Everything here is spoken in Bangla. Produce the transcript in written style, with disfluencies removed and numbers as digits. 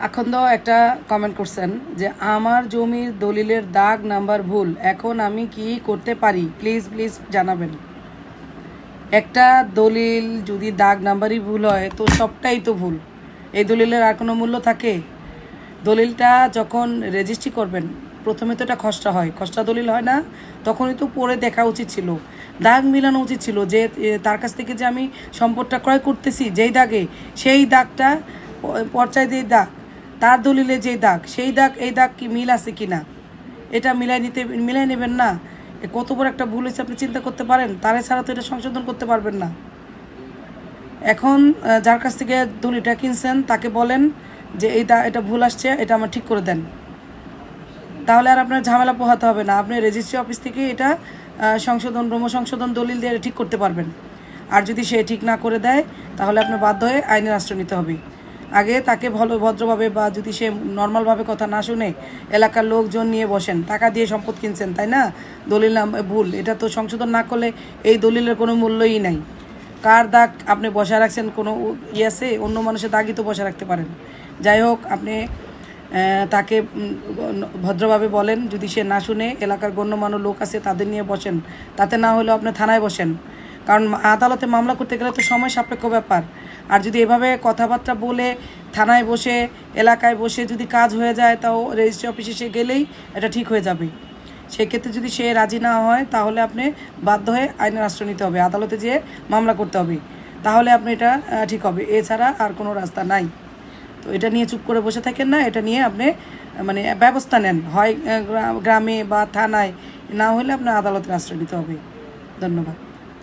আখন্দ একটা কমেন্ট করছেন যে আমার জমির দলিলের দাগ নাম্বার ভুল, এখন আমি কি করতে পারি, প্লিজ প্লিজ জানাবেন। একটা দলিল যদি দাগ নাম্বারই ভুল হয় তো সবটাই তো ভুল, এই দলিলের আর কোনো মূল্য থাকে? দলিলটা যখন রেজিস্ট্রি করবেন প্রথমে তো এটা খসড়া হয়, খসড়া দলিল হয় না, তখনই তো পড়ে দেখা উচিত ছিল, দাগ মিলানো উচিত ছিল যে তার কাছ থেকে যে আমি সম্পদটা ক্রয় করতেছি যেই দাগে, সেই দাগটা পর্যায় দিয়ে দাগ, তার দলিলে যেই দাগ সেই দাগ এই দাগ কি মিল আছে কি না এটা মিলাই নেবেন না। কত বড় একটা ভুল হয়েছে আপনি চিন্তা করতে পারেন? তারা ছাড়া তো এটা সংশোধন করতে পারবেন না। এখন যার কাছ থেকে দলিলটা কিনছেন তাকে বলেন যে এটা ভুল আসছে, এটা আমার ঠিক করে দেন, তাহলে আর আপনার ঝামেলা পোহাতে হবে না। আপনি রেজিস্ট্রি অফিস থেকে এটা সংশোধন দলিল দিয়ে ঠিক করতে পারবেন। আর যদি সে ঠিক না করে দেয় তাহলে আপনার বাধ্য হয়ে আইনের আশ্রয় নিতে হবে। আগে তাকে ভদ্রভাবে, বা যদি সে নর্মালভাবে কথা না শুনে এলাকার লোকজন নিয়ে বসেন, টাকা দিয়ে সম্পদ কিনছেন তাই না, দলিল ভুল, এটা তো সংশোধন না করলে এই দলিলের কোনো মূল্যই নাই। কার দাগ আপনি বসায় রাখছেন কোনো আছে? অন্য মানুষের দাগই তো বসায় রাখতে পারেন। যাই হোক, আপনি তাকে ভদ্রভাবে বলেন, যদি সে না শুনে এলাকার গণ্যমান্য লোক আছে তাদের নিয়ে বসেন, তাতে না হলেও আপনি থানায় বসেন, কারণ আদালতে মামলা করতে গেলে তো সময় সাপেক্ষ ব্যাপার। আর যদি এভাবে কথাবার্তা বলে থানায় বসে এলাকায় বসে যদি কাজ হয়ে যায়, তাও রেজিস্ট্রি অফিসে সে গেলেই এটা ঠিক হয়ে যাবে। সেক্ষেত্রে যদি সে রাজি না হয় তাহলে আপনি বাধ্য হয়ে আইনের আশ্রয় নিতে হবে, আদালতে যেয়ে মামলা করতে হবে, তাহলে আপনি এটা ঠিক হবে। এছাড়া আর কোনো রাস্তা নাই। তো এটা নিয়ে চুপ করে বসে থাকেন না, এটা নিয়ে আপনি মানে ব্যবস্থা নেন, হয় গ্রামে বা থানায়, না হলে আপনার আদালতের আশ্রয় নিতে হবে। ধন্যবাদ।